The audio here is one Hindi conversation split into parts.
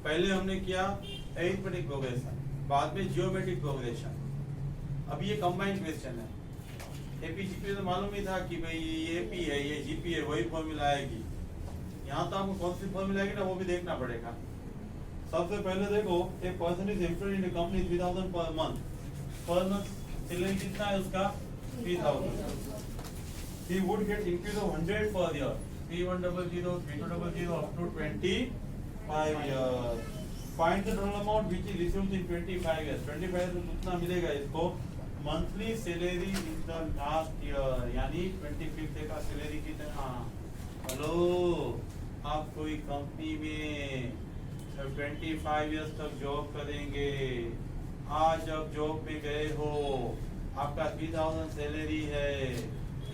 पहले हमने किया अरिथमेटिक प्रोग्रेशन, बाद में जियोमेट्रिक प्रोग्रेशन, अब ये कंबाइंड क्वेश्चन है। एपी जीपी तो मालूम ही था कि भाई ये एपी है ये जीपी है, वही फॉर्मूला आएगी। यहाँ तो आपको कौन सी फॉर्मूला आएगी ना वो भी देखना पड़ेगा। सबसे पहले देखो, एक person is employed in a company 3000 per month salary कितना है उसका 3000। he would get increase of 100 per year, 3100 3200 up to 25 years. Find the total amount which is received in 25 years. 25 years में कितना मिलेगा इसको monthly salary in the last year, यानी 25th का सैलरी कितना। हेलो, आप कोई कंपनी में 25 इयर्स तक जॉब करेंगे, आज जब जॉब पे गए हो, आपका 3000 सैलरी है,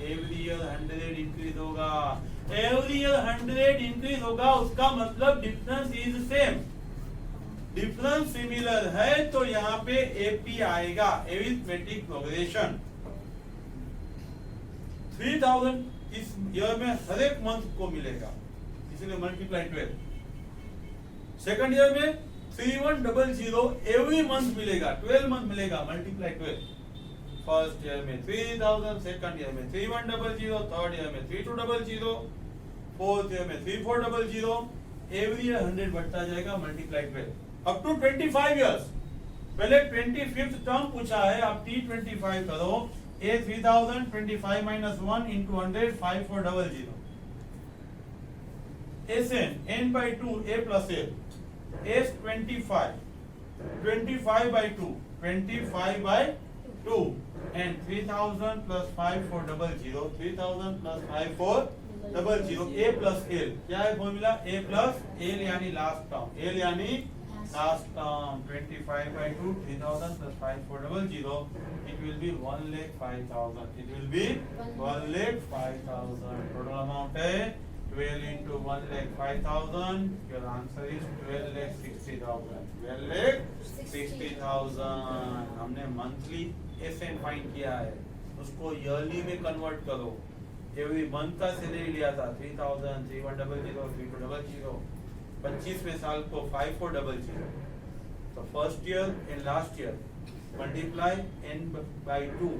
एवरी ईयर 100 इंक्रीज होगा, एवरी ईयर 100 इंक्रीज होगा, उसका मतलब difference is same, difference similar है, तो यहाँ पे एपी आएगा, अरिथमेटिक प्रोग्रेशन। 3000 इस ईयर में हर एक मंथ को मिलेगा, इसलिए मल्टीप्लाई 12। सेकंड ईयर में 3100 एवरी मंथ मिलेगा, 12 मंथ मिलेगा, मल्टीप्लाई 12। फर्स्ट ईयर में 3000, सेकंड ईयर में 3100, थर्ड ईयर में 3200, फोर्थ ईयर में 3400, एवरी ईयर 100 बढ़ता जाएगा, मल्टीप्लाई 12 अप टू 25 इयर्स। पहले 25th टर्म पूछा है, आप T25 करो, A 3000 25 minus 1 into 100 5400, SN n by 2 A plus A, S 25 25 by 2 25 by 2 and 3000 plus 5400, 3000 plus 5400, A plus L क्या है फॉर्मूला, A plus L यानी लास्ट टर्म, L यानी last term, 25 by 2 3000 plus 5400, it will be 1,05,000, it will be 1,05,000। Total amount है 12 into 1,05,000, your answer is 12,60,000, 12,60,000। हमने मंथली एसएन फाइंड किया है, उसको ईयरली में कन्वर्ट करो। एवरी मंथ का सैलरी लिया था 3000, 3100, 3200, 25वें साल को 5400, तो first year and last year multiply n by 2,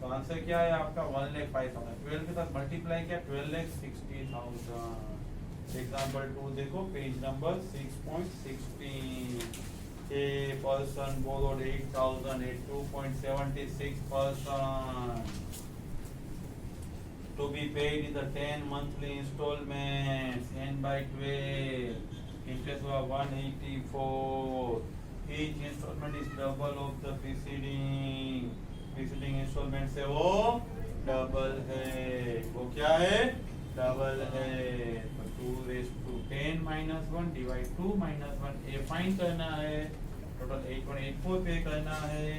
तो आंसर क्या है आपका 1,05,000। 12 के साथ मल्टीप्लाई किया 12,60,000। एग्जाम्पल 2 देखो, page number 6.16। A person borrowed 8,000 at 2.76% to be paid in the 10 monthly installments, n by 12, interest was 184, each installment is double of the preceding installment से वो डबल है, वो क्या है, डबल है, तो 2 raised to 10 minus 1 divide 2 minus 1, A find करना है, टोटल 8184 पे करना है,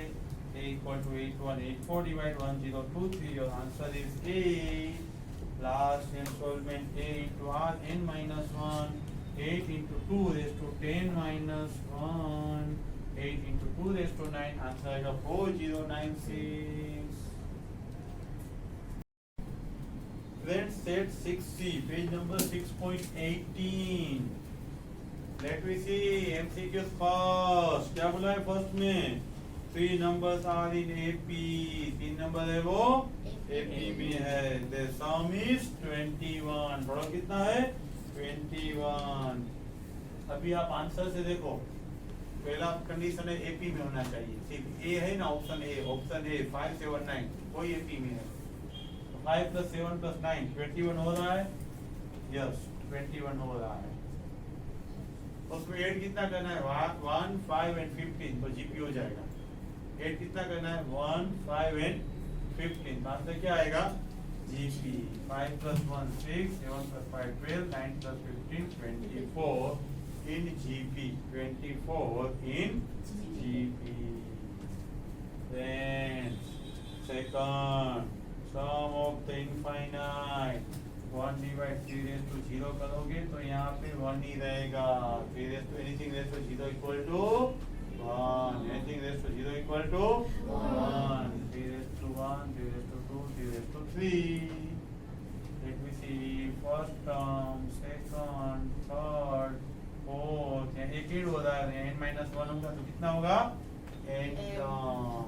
A equal to 8184 divide 1023, your answer is A, last installment A into R n minus 1, 8 into 2 raised to 10 minus 1, 8 into 2 raised to 9, answer is 4096। Friends, set 6C, page number 6.18। Let me see MCQs first। क्या बोला है फर्स्ट में, 3 numbers are in AP, 3 number है वो AP में है, the sum is 21, टोटल कितना है 21। अभी आप आंसर से देखो, पहला कंडीशन है एपी में होना चाहिए, सिर्फ ए है ना, ऑप्शन ए 579 कोई एपी में है, 5 plus 7 plus 9 21 हो रहा है, यस 21 हो रहा है। उसमें 8 कितना करना है, 1 5 and 15, तो जीपी हो जाएगा। 8 कितना करना है, 1 5 and 15, आंसर क्या आएगा, GP. 5 plus 1 6, 7 plus 5 12, 9 plus 15 24 in GP, 24 in GP। Then second, sum of the infinite, 1 divide 3 raised to 0 करोगे तो यहाँ पे 1 ही रहेगा, 3 raised to anything raised to 0 equal to 1, anything raised to 0 equal to 1, 3 raised to 1, 3 raised to 2, 3 raised to 3। Let me see, first term, second, third, add हो रहा है, n माइनस 1 होगा तो कितना होगा n टर्म।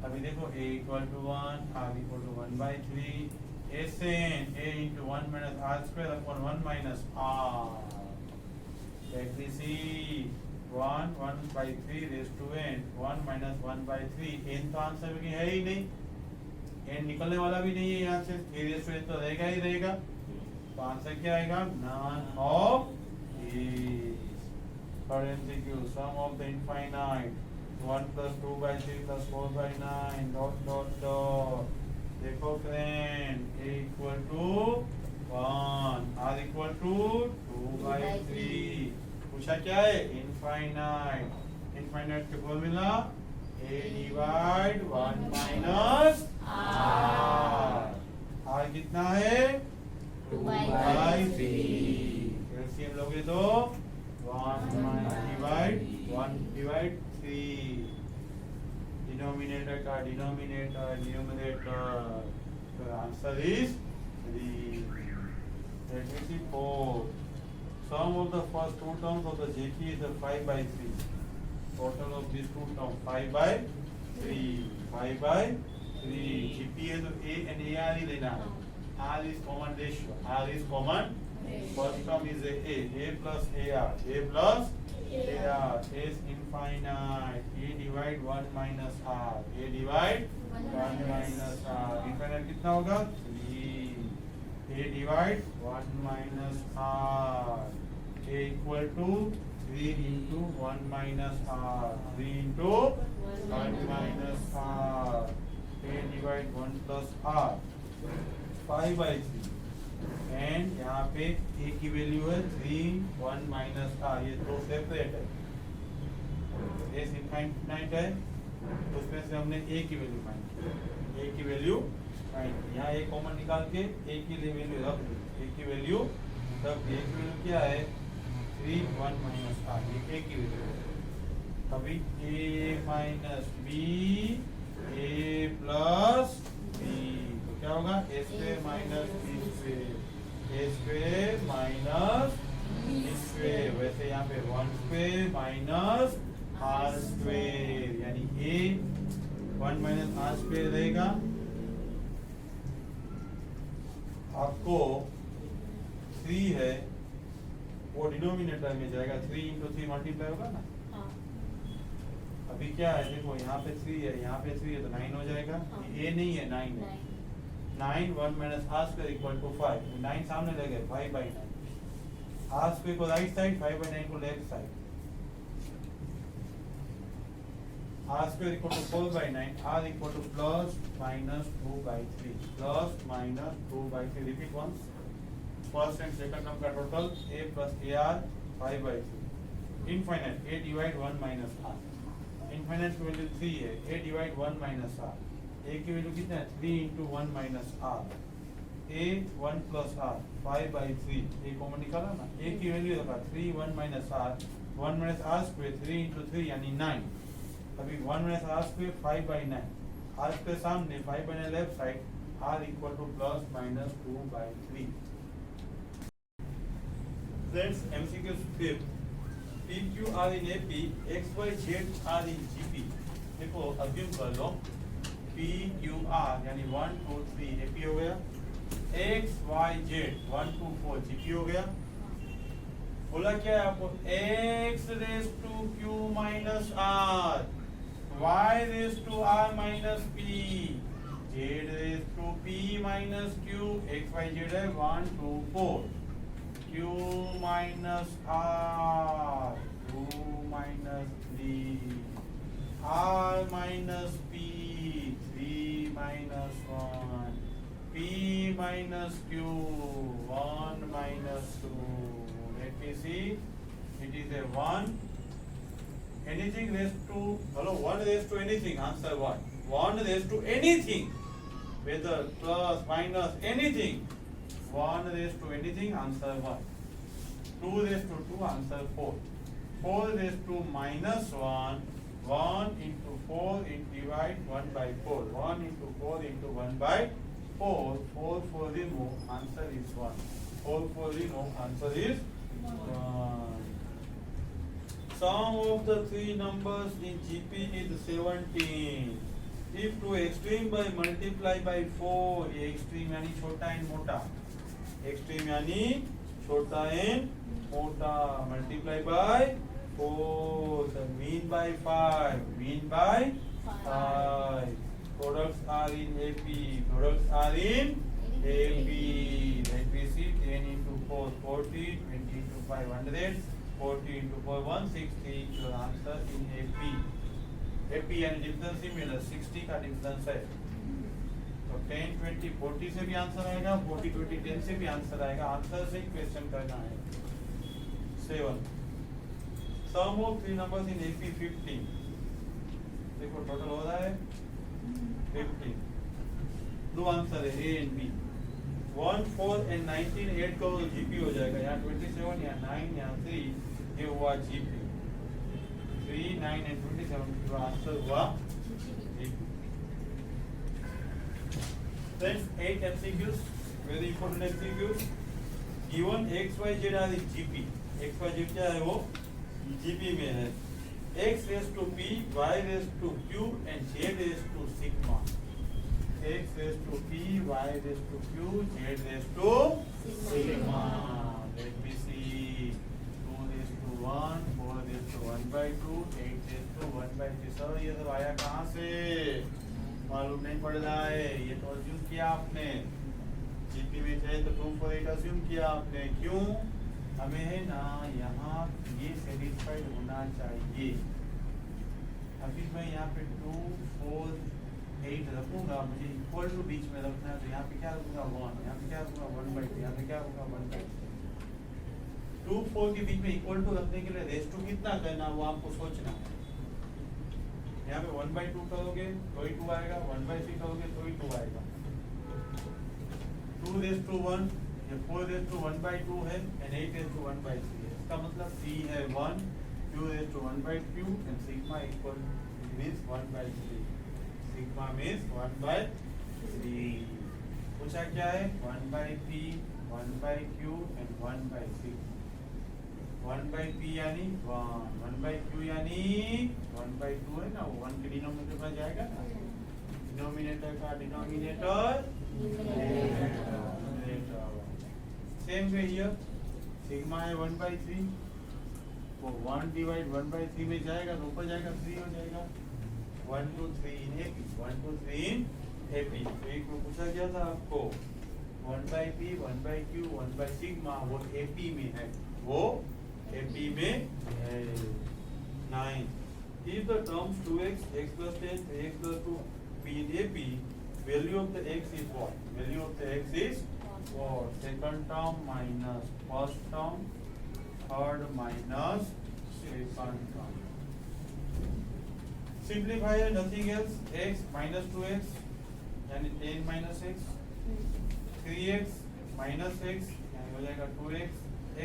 अभी देखो a equal to 1, r equal to 1/3 Sn a into 1 minus r square upon 1 minus r। Let me see 1/3 raised to n 1 minus 1/3 n तो आंसर में है ही नहीं, n निकलने वाला भी नहीं है यहाँ से, 3 raised to n तो रहेगा ही रहेगा, तो आंसर क्या आएगा none of these। For MCQ sum of the infinite 1 plus 2/3 plus 4/9 dot dot dot। देखो friend a equal to 1 r equal to 2/3। पूछा क्या है इनफाइनाइट, इनफाइनाइट के formula a divide 1 minus r कितना है 2/3। एलसीएम लोगे तो 1 डिवाइड 3, डिनोमिनेटर का denominator numerator, the answer is 3। Let me see 4। Sum of the first two terms of the JP is 5/3। Total of these two terms 5/3, 5/3। GP है तो A and AR ही लेना है, R is common ratio, R is common। First term is A plus AR, A plus AR is infinite, A divide 1 minus R, A divide 1 minus R, infinite कितना होगा 3, A divide 1 minus R, A equal to 3 into 1 minus R, 3 into 1 minus R, A divide 1 plus R, 5/3। And यहाँ पे a की वैल्यू है 3 1 माइनस r, ये दो सेपरेट है, s इनफाइनाइट है तो उसमें से हमने a की वैल्यू फाइंड की, a की वैल्यू फाइंड की, यहाँ a कॉमन निकाल के a की वैल्यू रख दी, a की वैल्यू तब a की वैल्यू क्या है 3 1 माइनस r, ये a की वैल्यू है। अभी a minus b a plus b तो क्या होगा a square minus b square, a square minus b square, वैसे यहाँ पे 1 स्क्वायर माइनस r स्क्वायर, यानी a 1 माइनस r स्क्वायर रहेगा। आपको 3 है वो डिनोमिनेटर में जाएगा, 3 into 3 मल्टीप्लाई होगा ना। अभी क्या है देखो यहाँ पे 3 है, यहाँ पे 3 है तो 9 हो जाएगा, a नहीं है 9 है, 9 1 minus r square equal to 5, 9 सामने ले गए 5/9, r square को राइट साइड 5/9 को left side, r square equal to 4/9, r equal to plus minus 2/3, plus minus 2/3। repeat once, first and second term का total a plus ar 5/3। Infinite a divide 1 minus r, infinite की वैल्यू 3 है, a divide 1 minus r, a की वैल्यू कितना है 3 into 1 minus r, a 1 plus r 5/3, a common निकाला ना, a की वैल्यू रखा 3 1 minus r, 1 minus r square 3 into 3 यानी 9, अभी 1 minus r square 5/9, r square सामने 5/9 left side, r equal to plus minus 2/3। Friends, MCQ 5, PQ are in AP, XYZ are in GP। देखो अज्यूम कर लो PQR यानी 1 2 3 AP हो गया, XYZ 1 2 4 GP हो गया। बोला क्या है आपको x raise to q minus r, y raise to r minus p, z raise to p minus q, XYZ है 1 2 4, q minus r 2 minus 3, r minus p 3 minus 1, p minus q 1 minus 2। Let me see, it is a 1, anything raised to, hello, 1 raised to anything, answer what? 1 raised to anything, whether plus minus anything, 1 raised to anything, answer 1, 2 raised to 2, answer 4, 4 raised to minus 1, 1 into 4 divide 1/4, 1 into 4 into 1/4, 4 4 remove, answer is 1, 4 4 remove, answer is 1। Sum of the three numbers in GP is 17. If to extreme by multiply by 4, ये extreme यानी छोटा and मोटा, extreme यानी छोटा and मोटा, multiply by 4, the mean by 5, mean by 5. Products are in AP, products are in AP. Let me see, 10 into 4, 40, 20 into 5, 100, 40 into 4, 160. Your answer in AP. AP यानी डिफरेंस ही मिला, 60 का डिफरेंस है, तो 10, 20, 40 से भी आंसर आएगा, 40, 20, 10 से भी आंसर आएगा, आंसर से ही क्वेश्चन करना है। 7. Sum of three numbers in AP 15. देखो टोटल हो रहा है 15. दो आंसर है A and B. 1, 4 and 19 add करो तो GP हो जाएगा, यहाँ 27, यहाँ 9, यहाँ 3, ये हुआ GP. 3, 9 and 27 का आंसर हुआ GP. Then 8 MCQs, very important MCQs. Given X, Y, Z are in GP. X, Y, Z क्या है वो GP में है. X raised to P, Y raised to Q and Z raised to sigma. X raised to P, Y raised to Q, Z raised to sigma. Let me see. 2 raised to 1, 4 raised to 1 by 2, 8 raised to 1 by 3. Sir ये सब आया कहाँ से? मालूम नहीं पड़ रहा है. ये तो अज्यूम किया आपने. GP में चाहिए तो 2, 4, 8 अज्यूम किया आपने. क्यों? हमें है ना यहाँ ये सेटिस्फाइड होना चाहिए. अभी मैं यहाँ पे 2, 4, 8 रखूंगा, मुझे इक्वल टू बीच में रखना है, तो यहाँ पे क्या रखूंगा 1, यहाँ पे क्या रखूंगा 1 by 2, यहाँ पे क्या रखूंगा 1 by 2. 2, 4 के बीच में इक्वल टू रखने के लिए रेस टू कितना करना वो आपको सोचना है. यहाँ पे 1 by 2 करोगे तो ही 2 आएगा, 1 by 3 करोगे तो ही 2 आएगा. 2 raised to 1, ये 4 raised to 1 by 2 है and 8 raised to 1 by 3 है. इसका मतलब C है 1, Q raised to 1 by Q and sigma equal means 1 by 3. Sigma means 1 by 3. पूछा क्या है? 1 by P, 1 by Q and 1 by sigma. 1 by P यानी 1, 1 by Q यानी 1 by 2 है ना, वो 1 के डिनोमिनेटर में जाएगा ना. डिनोमिनेटर का denominator same way here. Sigma है 1 by 3, वो 1 डिवाइड 1 by 3 में जाएगा तो ऊपर जाएगा 3 हो जाएगा. 1, 2, 3 in AP, 1, 2, 3 in AP. तो एक में पूछा गया था आपको 1 by P, 1 by Q, 1 by sigma, वो AP में है, वो AP में है. 9. If the terms 2x, x plus 10, 3x plus 2 be in AP, value of the x is what? Value of the x is what? Second term minus first term, third minus second term. Simplify है nothing else. x minus 2x यानी 10 minus x, 3x minus x यानी हो जाएगा 2x,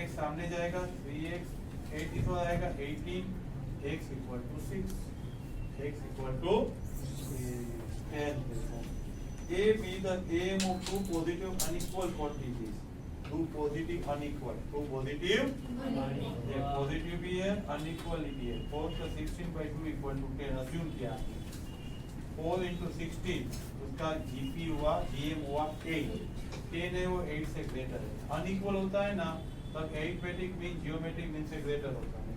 x सामने जाएगा 3x, 8 इधर आएगा 18, x equal to 6, x equal to 10. A be the aim of two positive unequal quantities. Two positive unequal. Two positive unequal. ये positive भी है, unequal भी है. 4 plus 16 by 2 equal to 10. Assume किया. 4 into 16 उसका GP हुआ, GM हुआ 8. 10 है वो 8 से greater है. Unequal होता है ना तब arithmetic mean geometric mean से greater होता है.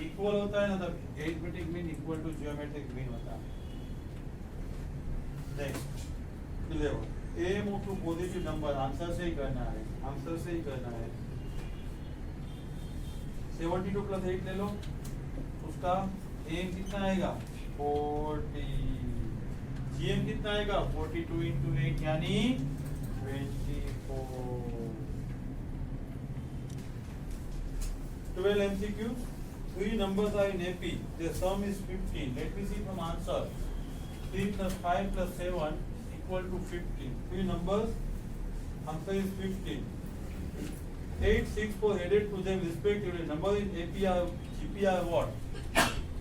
Equal होता है ना तब arithmetic mean equal to geometric mean होता है. Next. 11. Aim of two positive number. Answer से ही करना है, आंसर से ही करना है. 72 plus 8 ले लो, उसका aim कितना आएगा 40. GM कितना आएगा 42 into 8 यानी 24. 12 MCQs. 3 numbers are in AP. The sum is 15. Let me see from answer. 3 plus 5 plus 7 equal to 15. 3 numbers. Answer is 15. 8, 6, 4 added to them respectively. Number in AP are GP are what?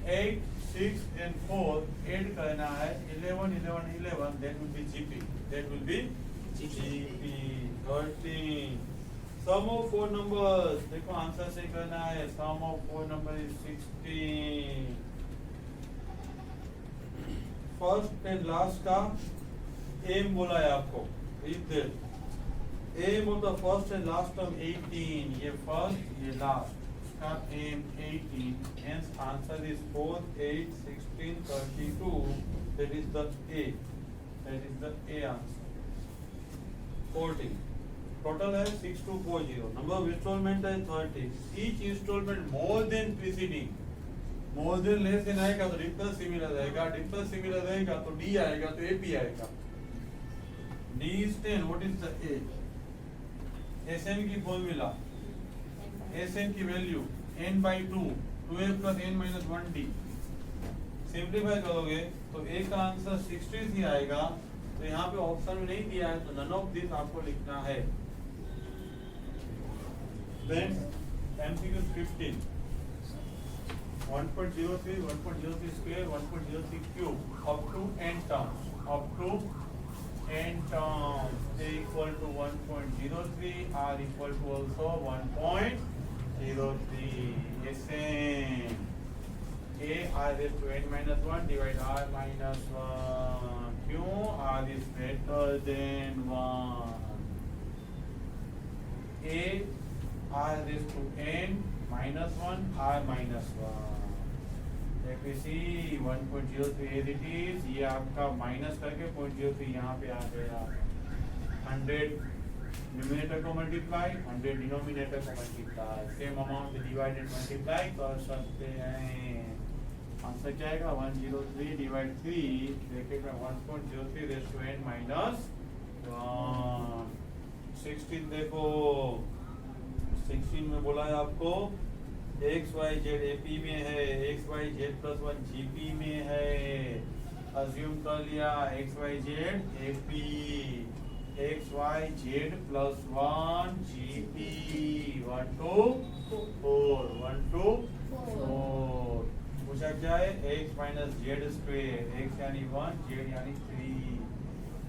8, 6 and 4 add करना है 11, 11, 11. That will be GP. That will be GP. 13. Sum of four numbers, देखो आंसर से करना है। Sum of four number is 16। First and last का एम बोला है आपको, AM of the first and last term 18, ये फर्स्ट ये लास्ट, इसका AM 18, hence answer is 4 8 16 32, that is the A, that is the A answer. 14 total है 6240, नंबर ऑफ इंस्टॉलमेंट है 30, each installment more than preceding, more than less than आएगा तो डिफरेंस सिमिलर रहेगा, डिफरेंस सिमिलर रहेगा तो डी आएगा, तो एपी आएगा। D is 10, what is the A? SN की फॉर्मूला, एसएन की value n by 2, 2a plus n minus 1d, simplify करोगे तो ए का आंसर 63 आएगा। तो यहाँ पे ऑप्शन में नहीं दिया है तो नन ऑफ दिस आपको लिखना है। Then MCQ 15, 1.03 1.03 square 1.03 cube up to n terms, up to n terms, a equal to 1.03, r equal to also 1.03, same, a r raised to n minus 1 divide r minus 1, q r is greater than 1, a r raised to n minus 1 r minus 1, let me see 1.03 as it is, ये आपका माइनस करके 0.03 यहाँ पे आ गया। 100 न्यूमिनेटर को मल्टीप्लाई, 100 डिनोमिनेटर को multiply, same amount divide and multiply कर सकते हैं। आंसर क्या आएगा? 103 डिवाइड 3 ब्रैकेट में 1.03 रेज़ टू n माइनस 1। 16 देखो, 16 में बोला है आपको एक्स वाई जेड एपी में है, X Y Z plus 1 GP में है। अज्यूम कर लिया X Y Z AP, X Y Z plus 1 GP, 1 to 4, 1 to 4। पूछा क्या है? X minus Z square, X यानी 1, जेड यानी 3,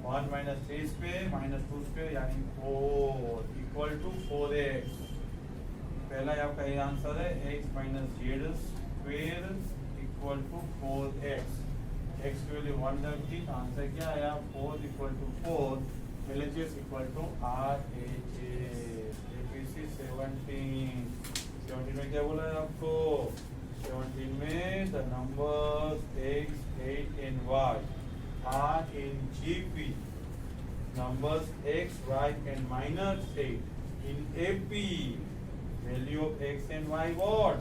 1 माइनस 3 स्क्वेयर माइनस 2 स्क्वेयर यानी 4 इक्वल टू 4x। पहला आपका ये आंसर है, x minus Z square equal to 4x। x की वैल्यू 1 रखी तो आंसर क्या आया? 4 equal to 4, LHS equal to RHS। APC 17 में क्या बोला है आपको? 17 में the numbers x, 8 and y are in GP, numbers x, y and minus 8 in AP, value of x and y what?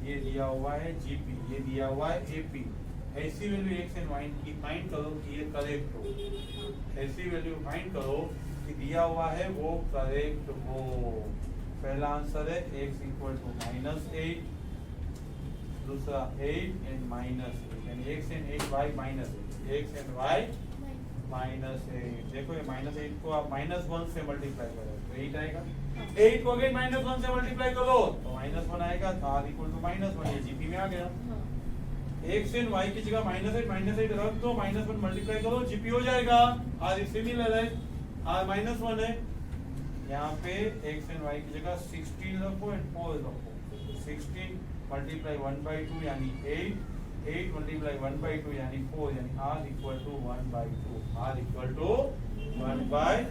ये दिया हुआ है जीपी, ये दिया हुआ है एपी। ऐसी वैल्यू x एंड y की फाइंड करो कि ये करेक्ट हो, ऐसी वैल्यू फाइंड करो कि दिया हुआ है वो करेक्ट हो। पहला आंसर है x इक्वल टू -8, दूसरा 8 एंड -8, यानी x and 8 y -8, x and y -8। देखो ये -8 को आप -1 से मल्टीप्लाई करो तो 8 आएगा, 8 को अगेन -1 से मल्टीप्लाई करो तो -1 आएगा, तो r इक्वल टू -1, ये जीपी में आ गया। x एंड y की जगह -8 रख दो, -1 मल्टीप्लाई करो, जीपी हो जाएगा। r सिमिलर है, r -1 है, यहाँ पे x एंड y की जगह 16 रखो एंड 4 रखो। 16 मल्टीप्लाई 1/2 यानी 8, 8 मल्टीप्लाई 1/2 यानी 4, यानी r equal to 1/2, r equal to 1/2।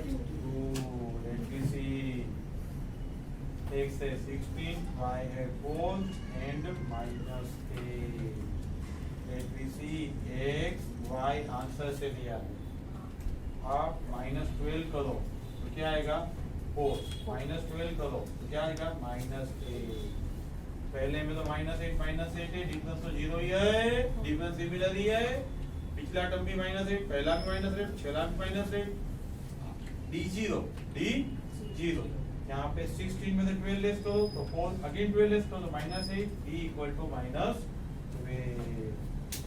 Let me see, x है 16, y है 4 and -8। Let me see, x y answer से दिया है, आप -12 करो तो क्या आएगा? 4, -12 करो तो क्या आएगा? -8। पहले में तो -8 है, डिफरेंस तो 0 ही है, डिफरेंस सिमिलर ही है। पिछला टर्म भी -8, पहला भी -8, छला भी -8, d0 यहाँ पे 16 में से 12 लेस करो तो 4, अगेन 12 लेस करो तो -8, d equal to -12।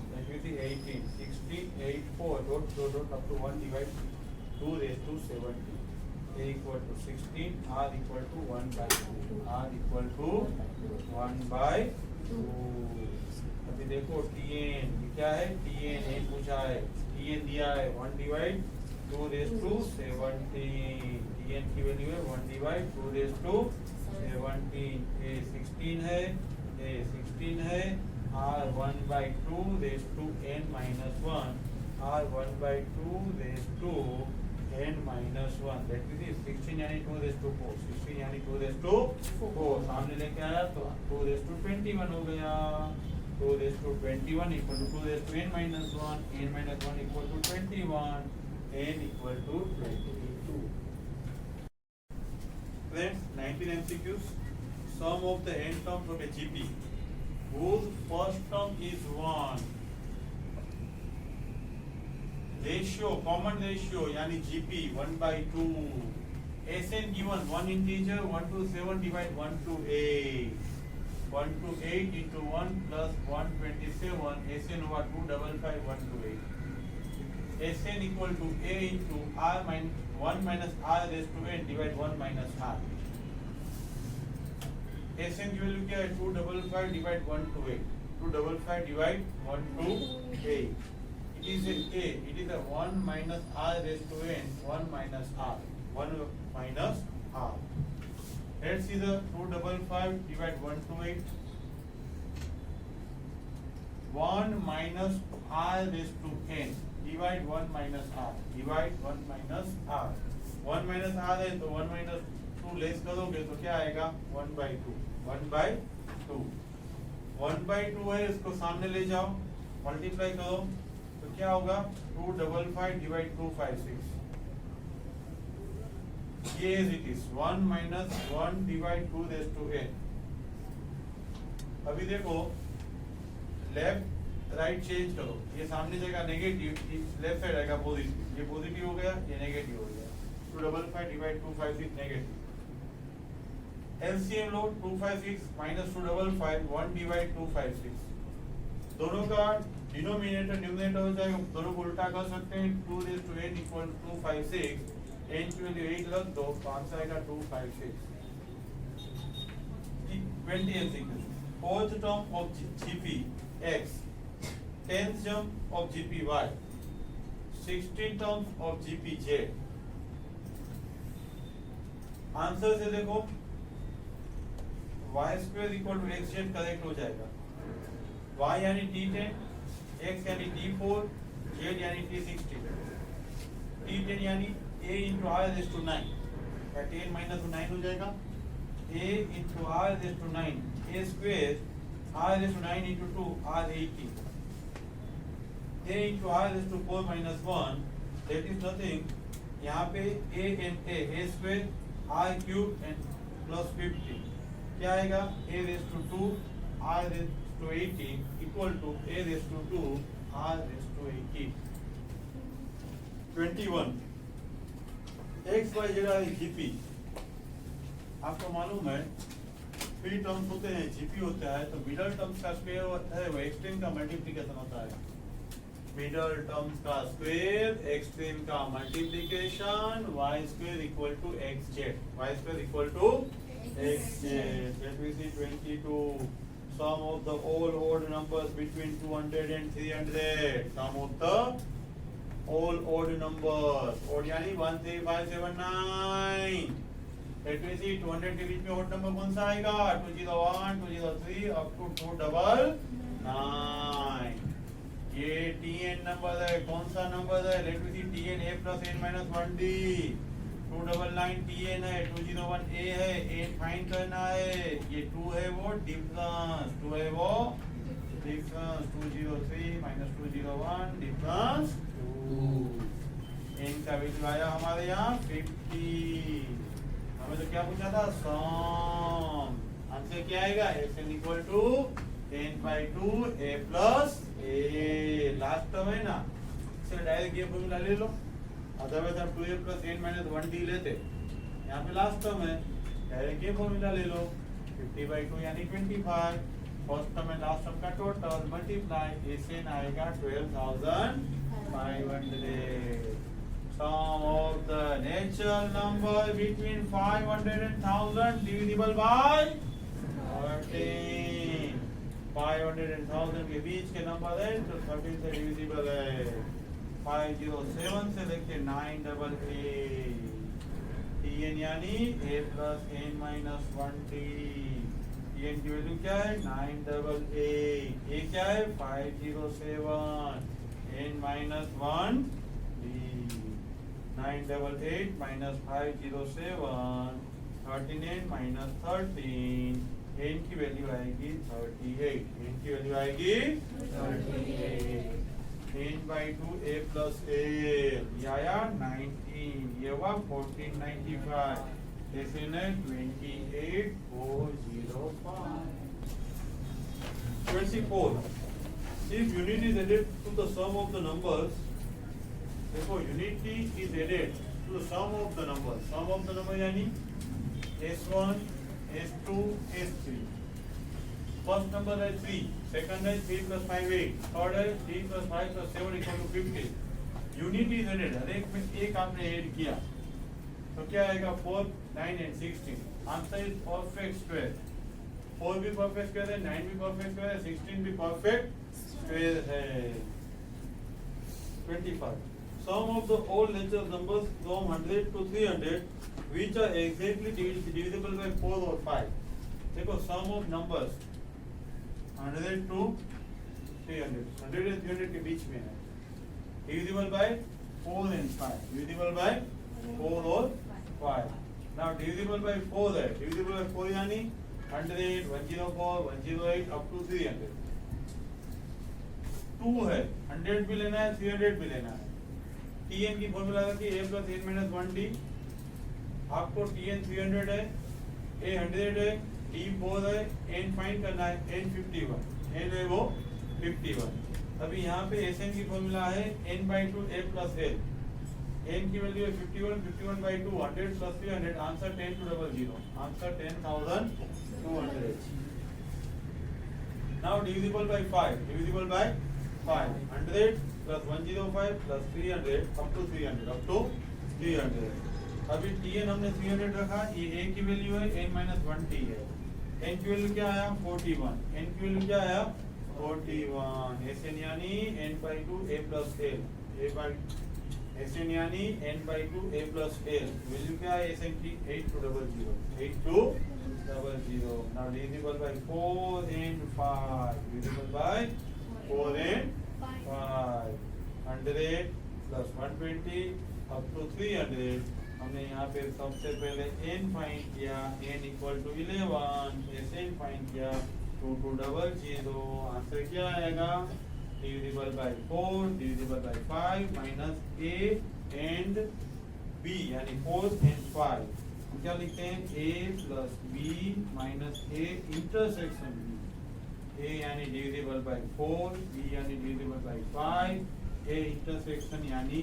Let me see, 18, 16, 8, 4, dot up to 1 divide 2 raised to 17, a equal to 16, r equal to 1/2, r equal to 1/2। अभी देखो tn क्या है? tn ए पूछा है, tn दिया है 1 divide 2 raised to 17, Tn की वैल्यू है 1 डिवाइड 2 रेज टू 17, a 16 है, a 16 है, r 1 by 2 raise to n minus 1, r 1 by 2 raise to n minus 1, that is 16 यानी 2 रेज टू 4, 16 यानी 2 रेज टू 4, सामने लेके आया तो 2 रेज टू 21 हो गया, 2 raised to 21 equal to 2 raised to n minus 1, n minus 1 equal to 21, n equal to 22. Friends, 19 MCQs. Sum of the n terms of a GP whose first term is 1. Ratio, common ratio, यानी GP 1 by 2. Sn given 1 integer 1 to 7 divide 1 to 8. 1 to 8 into 1 plus 127, Sn over 255 1 to 8. Sn equal to a into r minus 1 minus r raised to n divide 1 minus r. Sn की वैल्यू क्या है 255 divide 1 to 8. 255 divide 1 to 8. It is a, it is a 1 minus r raised to n, 1 minus r, 1 minus r. Let's see the 255 divide 1 to 8. 1 minus r raised to n divide 1 minus r, divide 1 minus r. 1 minus r है तो 1 minus 2 लेस करोगे तो क्या आएगा 1 by 2, 1 by 2. 1 by 2 है, इसको सामने ले जाओ, मल्टीप्लाई करो तो क्या होगा 255 divide 256. ये as it is 1 minus 1 divide 2 raised to n. अभी देखो लेफ्ट राइट चेंज करो, ये सामने जाएगा नेगेटिव, लेफ्ट साइड आएगा पॉजिटिव, ये पॉजिटिव हो गया, ये नेगेटिव हो गया. 255 divide 256 नेगेटिव. LCM लो 256 minus 255 1 divide 256. दोनों का डिनोमिनेटर न्यूमरेटर हो जाएगा, दोनों को उल्टा कर सकते हैं. 2 raised to n equal to 256. n की वैल्यू 8 लग दो तो आंसर आएगा 256. 20 MCQ. Fourth term of GP x, 10th term of GP y, 16 terms of GP z. Answer से देखो y square equal to x z correct हो जाएगा. y यानी t10, x यानी t4, z यानी t16. t10 यानी a into r raised to 9, 10 minus 9 हो जाएगा. a into r raised to 9, a square r raised to 9 into 2 r 80. a into r raised to 4 minus 1, that is nothing. यहाँ पे a and a square r cube and plus 50 क्या आएगा a raised to 2 r raised to 80 equal to a raised to 2 r raised to 80. 21 x Y जगह जीपी. आपको मालूम है 3 टर्म्स होते हैं, जीपी होता है तो मिडल टर्म्स का स्क्वायर होता है वो एक्सट्रीम का मल्टीप्लिकेशन होता है. मिडल टर्म्स का स्क्वायर एक्सट्रीम का multiplication, y square equal to xz, y square equal to xz. Let me see 22. Sum of the all odd numbers between 200 and 300. Sum of the all odd numbers. odd यानी 1 3 5 7 9. Let me see 200 के बीच में odd number कौन सा आएगा 201 203 up to 299. ये tn नंबर है, कौन सा नंबर है? Let me see tn a plus n minus 1d. 299 tn है, 201 a है, 8 फाइंड करना है. ये 2 है वो डिफरेंस, 2 है वो डिफरेंस. 203 minus 201 difference 2. इनका वैल्यू आया हमारे यहाँ 50. हमें तो क्या पूछा था सम. आंसर क्या आएगा xn equal to 10 by 2 a plus a. Last term है ना, इसे डायरेक्ट ये फॉर्मूला ले लो, अदरवाइज आप 2a plus n minus 1d लेते. यहाँ पे लास्ट टर्म है, डायरेक्ट ये फॉर्मूला ले लो. 50 by 2 यानी 25. फर्स्ट टर्म में लास्ट टर्म का टोटल मल्टीप्लाई, इससे आएगा 12,500. Sum of the natural number between 500 and 1000 divisible by 13. 500 and 1000 के बीच के नंबर है तो 13 से डिविजिबल है. 507 से लेके 988. Tn यानी a plus n minus 1t। Tn की वैल्यू क्या है 988, a क्या है 507, n minus 1 d। 988 minus 507, 13n minus 13, n की वैल्यू आएगी 38, n की वैल्यू आएगी 38। n by 2 a plus a, ये आया 19, ये हुआ 1495, this is 28405। 24, if unit is added to the sum of the numbers, देखो unity is added to the sum of the numbers, sum of the number यानी s1 s2 s3, first number है 3, सेकंड है 3 plus 5 8, थर्ड है 3 plus 5 plus 7 equal to 50। Unit is added, हर एक में एक आपने ऐड किया तो क्या आएगा 4 9 and 16। Answer is perfect square. 4 भी परफेक्ट स्क्वायर है, 9 भी परफेक्ट स्क्वायर है, 16 भी परफेक्ट स्क्वायर है। 25, sum of the all natural numbers from 100 to 300 which are exactly divisible by 4 और 5। देखो sum of numbers 100 to 300, 100 and 300 के बीच में है, divisible by 4 and 5, divisible by 4 और 5। नाउ डिविजिबल बाय 4 है, डिविजिबल बाय 4 यानी 100, 104, 108 अप टू 300। 2 है, 100 भी लेना है, 300 भी लेना है। Tn की फॉर्मूला है कि a plus n minus 1d, आपको Tn 300 है, a 100 है, d 4 है, n फाइंड करना है, n 51, n है वो 51। अभी यहाँ पे Sn की फॉर्मूला है n by 2 a plus l, n की वैल्यू है 51, 51 by 2 100 plus 300, answer 10,200, answer 10,200। Now divisible by 5, divisible by 5, 100 plus 105 plus 300 up to 300, up to 300। अभी Tn हमने 300 रखा, ये a की वैल्यू है n minus 1t है, n की वैल्यू क्या आया 41, n की वैल्यू क्या आया 41। Sn यानी n by 2 a plus l, a by Sn यानी n by 2 a plus l, value क्या है Sn की 8200, 8200। now divisible by 4 and 5, divisible by 4 and 5, 100 plus 120 up to 300। हमने यहाँ पे सबसे पहले n फाइंड किया, n equal to 11, Sn find किया 2200। आंसर क्या आएगा divisible by 4, divisible by 5 minus a and b यानी 4 and 5। हम क्या लिखते हैं a plus b minus a intersection b। a यानी डिविजिबल बाय 4, b यानी डिविजिबल बाय 5, a इंटरसेक्शन यानी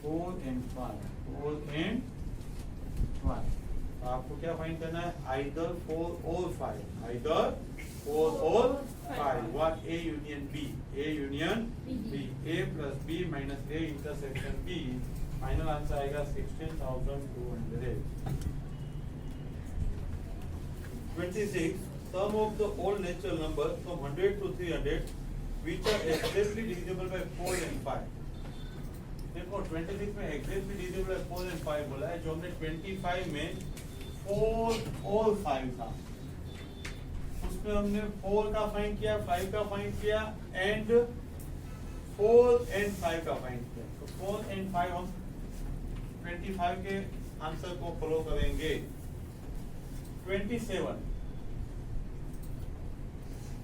4 and 5, 4 and 5। तो आपको क्या फाइंड करना है आइदर 4 और 5, आइदर 4 और 5, what a union b, a union b, a plus b minus a intersection b। Final answer आएगा 16,200। 26, sum of the all natural numbers from 100 to 300 which are exactly divisible by 4 and 5। देखो 26 में exactly divisible by 4 and 5 बोला है, जो हमने 25 में 4 और 5 था, उसमें हमने 4 का फाइंड किया, 5 का फाइंड किया एंड 4 and 5 का फाइंड किया। तो 4 and 5 हम 25 के आंसर को फॉलो करेंगे। 27,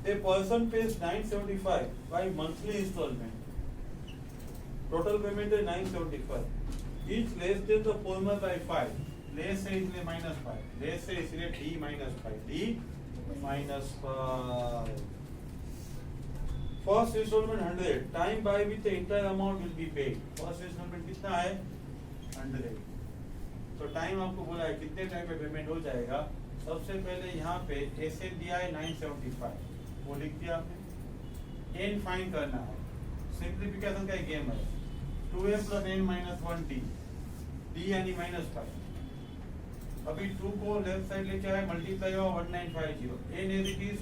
a person pays 975 by monthly installment, total payment is 975, each less than the former by 5, less है इसलिए -5, less है इसलिए d -5, d -5। First installment 100, time by with the entire amount will be paid. First installment कितना है 100, तो टाइम आपको बोला है कितने टाइम पे पेमेंट हो जाएगा। सबसे पहले यहाँ पे Sn दिया है 975, वो लिख दिया आपने, n फाइंड करना है, सिंप्लीफिकेशन का गेम है, 2a plus n minus 1t, d यानी -5। अभी 2 को लेफ्ट साइड लेके आए, मल्टीप्लाई हुआ 1950, n as it is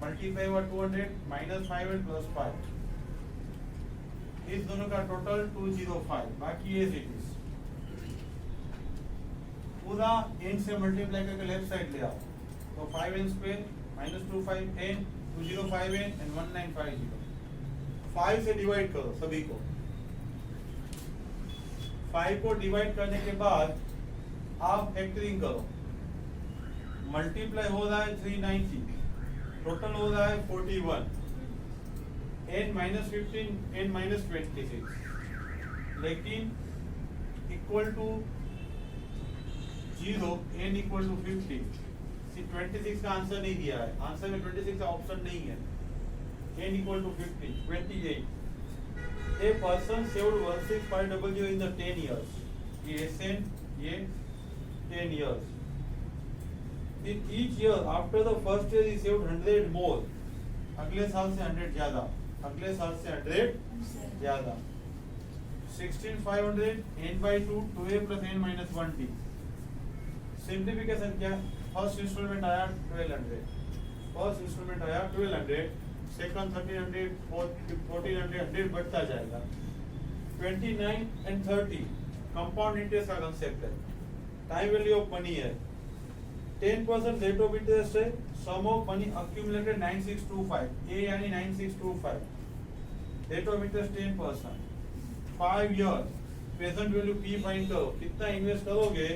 multiply हुआ 200 -5 प्लस 5, इस दोनों का टोटल 205, बाकी एज इट इज। पूरा n से मल्टीप्लाई करके लेफ्ट साइड ले आओ, तो 5n square minus 25n 205n and 1950। 5 से डिवाइड करो सभी को। 5 को डिवाइड करने के बाद आप फैक्टरिंग करो, मल्टीप्लाई हो रहा है 390, टोटल हो रहा है 41, n माइनस 15 n माइनस 26, लेकिन equal to 0 n equal to 50। 26 का आंसर नहीं दिया है, आंसर में 26 का ऑप्शन नहीं है। n equal to 50, 28। A person saved 16500 in the 10 years. ये SN, ये 10 years. In each year after the first year he saved 100 more. अगले साल से 100 ज्यादा, अगले साल से 100 ज्यादा। 16500 n by 2 2a plus n minus 1t। Simplification क्या? फर्स्ट इंस्टॉलमेंट आया 1200, फर्स्ट इंस्टॉलमेंट आया 1200, सेकंड 1300, 1400, 100 बढ़ता जाएगा। 29 एंड 30 कंपाउंड इंटरेस्ट का कंसेप्ट है, टाइम वैल्यू ऑफ मनी है। 10% रेट ऑफ इंटरेस्ट है, सम ऑफ मनी अक्यूमुलेटेड 9625, ए यानी 9625, rate of interest 10%, 5 year, present value P find करो, कितना इन्वेस्ट करोगे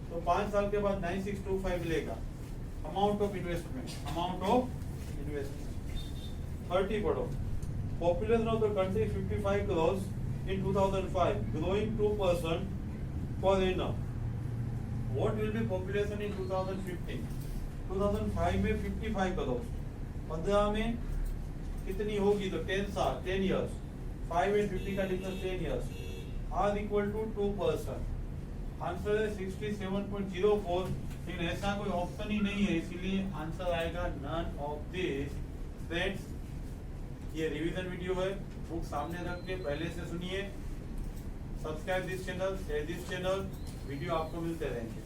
तो 5 साल के बाद 9625 मिलेगा। Amount of investment, amount of investment. 30 पढ़ो। Population of the country 55 crores in 2005, growing 2% per annum. What will be population in 2015? 2005 में 55 crores, 15 में कितनी होगी तो 10 साल, 10 years, 5 and 50 का difference 10 years, R equal to 2%। Answer है 67.04, लेकिन ऐसा कोई ऑप्शन ही नहीं है, इसीलिए आंसर आएगा नन ऑफ दिस। फ्रेंड्स, ये रिवीजन वीडियो है, बुक सामने रख के पहले से सुनिए। Subscribe this channel, share this channel, video आपको मिलते रहेंगे।